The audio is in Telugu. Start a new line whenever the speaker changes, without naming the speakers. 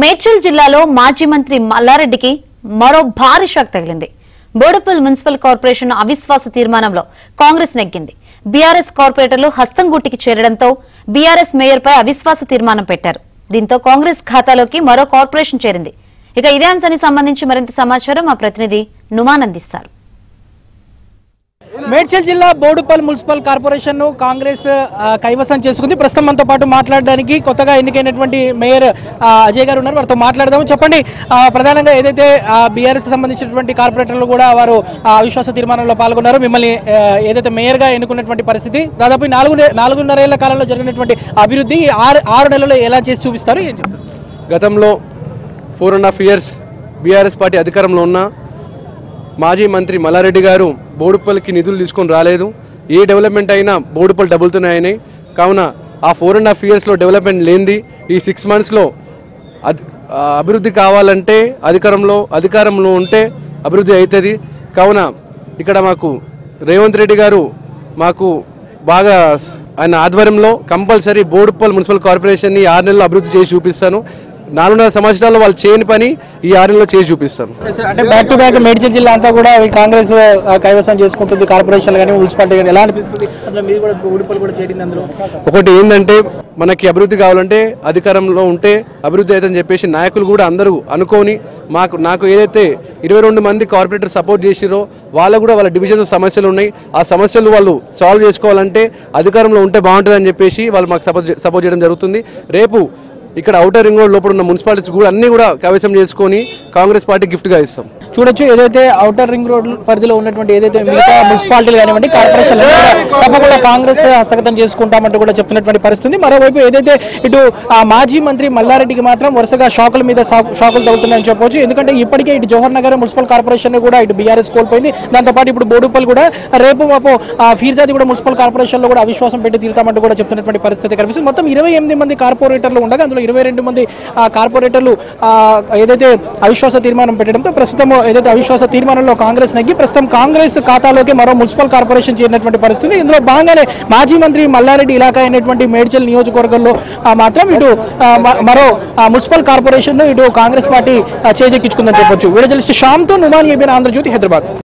మేడ్చల్ జిల్లాలో మాజీ మంత్రి మల్లారెడ్డికి మరో భారీ షాక్ తగిలింది. బోడుపల్ మున్సిపల్ కార్పొరేషన్ అవిశ్వాస తీర్మానంలో కాంగ్రెస్ నెగ్గింది. బీఆర్ఎస్ కార్పొరేటర్లు హస్తంగుట్టికి చేరడంతో బీఆర్ఎస్ మేయర్పై అవిశ్వాస తీర్మానం పెట్టారు. దీంతో కాంగ్రెస్ ఖాతాలోకి మరో కార్పొరేషన్ చేరింది. ఇక ఇదే అంశానికి సంబంధించి మరింత సమాచారం మా ప్రతినిధి నుమాన్ అందిస్తారు.
మేడ్చల్ జిల్లా బోడుపల్ మున్సిపల్ కార్పొరేషన్ ను కాంగ్రెస్ కైవసం చేసుకుంది. ప్రస్తుతం మనతో పాటు మాట్లాడడానికి కొత్తగా ఎన్నికైనటువంటి మేయర్ అజయ్ గారు ఉన్నారు. వారితో మాట్లాడదాము. చెప్పండి, ప్రధానంగా ఏదైతే బీఆర్ఎస్ సంబంధించినటువంటి కార్పొరేటర్లు కూడా వారు అవిశ్వాస తీర్మానంలో పాల్గొన్నారు. మిమ్మల్ని ఏదైతే మేయర్ గా ఎన్నుకున్నటువంటి పరిస్థితి, దాదాపు 4.5 ఏళ్ల కాలంలో జరిగినటువంటి అభివృద్ధి 6 నెలల్లో ఎలా చేసి చూపిస్తారు? ఏం చెప్తారు?
గతంలో 4.5 years బీఆర్ఎస్ పార్టీ అధికారంలో ఉన్న మాజీ మంత్రి మల్లారెడ్డి గారు బోడుపల్లికి నిధులు తీసుకొని రాలేదు. ఏ డెవలప్మెంట్ అయినా బోడుపల్లి డబ్బులతోనే అయినాయి. కావున ఆ 4.5 yearsలో డెవలప్మెంట్ లేనిది ఈ 6 monthsలో అభివృద్ధి కావాలంటే అధికారంలో ఉంటే అభివృద్ధి అవుతుంది. కావున ఇక్కడ మాకు రేవంత్ రెడ్డి గారు మాకు బాగా ఆయన ఆధ్వర్యంలో కంపల్సరీ బోడుపల్లి మున్సిపల్ కార్పొరేషన్ని 6 నెలల్లో అభివృద్ధి చేసి చూపిస్తాను. 4.5 సంవత్సరాల్లో వాళ్ళు చేయని పని ఈ 6 నెలల్లో చేసి చూపిస్తాను.
అంటే బ్యాక్ టు బ్యాక్ మేడ్చల్ జిల్లా అంతా కూడా కాంగ్రెస్ కైవసం చేసుకుంటుంది. కార్పొరేషన్ కానీ మున్సిపాలిటీ కానీ ఎలా అనిపిస్తుంది?
ఒకటి ఏంటంటే మనకి అభివృద్ధి కావాలంటే అధికారంలో ఉంటే అభివృద్ధి అవుతుందని చెప్పేసి నాయకులు కూడా అందరూ అనుకొని నాకు ఏదైతే 22 మంది కార్పొరేటర్ సపోర్ట్ చేసిరో వాళ్ళకు కూడా వాళ్ళ డివిజన్ సమస్యలు ఉన్నాయి. ఆ సమస్యలు వాళ్ళు సాల్వ్ చేసుకోవాలంటే అధికారంలో ఉంటే బాగుంటుందని చెప్పేసి వాళ్ళు మాకు సపోర్ట్ చేయడం జరుగుతుంది. రేపు ఇక్కడ ఔటర్ రింగ్ రోడ్ లోపల ఉన్న మున్సిపాలిటీస్ కూడా అన్ని కూడా కైవసం చేసుకొని కాంగ్రెస్ పార్టీ గిఫ్ట్ గా ఇస్తాం.
చూడొచ్చు, ఏదైతే ఔటర్ రింగ్ రోడ్ పరిధిలో ఉన్నటువంటి ఏదైతే మిగతా మున్సిపాలిటీలు కానివ్వండి, కార్పొరేషన్ తప్పకుండా కాంగ్రెస్ హస్తగతం చేసుకుంటామంటూ కూడా చెప్తున్నటువంటి పరిస్థితి. మరోవైపు ఏదైతే ఇటు మాజీ మంత్రి మల్లారెడ్డికి మాత్రం వరుసగా షాకుల మీద షాకులు తగ్గుతున్నాయని చెప్పవచ్చు. ఎందుకంటే ఇప్పటికే ఇటు జవహర్ నగర్ మున్సిపల్ కార్పొరేషన్ కూడా ఇటు బీఆర్ఎస్ కోల్పోయింది. దాంతోపాటు ఇప్పుడు బోడుపల్ కూడా రేపు మాపు ఫీర్జాది కూడా మున్సిపల్ కార్పొరేషన్ లో కూడా అవిశ్వాసం పెట్టి తీరుతామంటూ కూడా చెప్తున్నటువంటి పరిస్థితి కనిపిస్తుంది. మొత్తం 28 మంది కార్పొరేటర్లు ఉండగా అందులో 22 మంది కార్పొరేటర్లు ఏదైతే అవిశ్వాస తీర్మానం పెట్టడంతో ప్రస్తుతం ఏదైతే అవిశ్వాస తీర్మానంలో కాంగ్రెస్ నెగ్గి ప్రస్తుతం కాంగ్రెస్ ఖాతాలోకి మరో మున్సిపల్ కార్పొరేషన్ చేరినటువంటి పరిస్థితి. ఇందులో భాగంగానే మాజీ మంత్రి మల్లారెడ్డి ఇలాకా అయినటువంటి మేడ్చల్ నియోజకవర్గంలో మాత్రం ఇటు మరో మున్సిపల్ కార్పొరేషన్ ఇటు కాంగ్రెస్ పార్టీ చేజెక్కించుకుందని చెప్పొచ్చు. వీడియో జర్నలిస్ట్ శ్యామ్తో నుమాన్ ఏబిఎన్ ఆంధ్రజ్యోతి, హైదరాబాద్.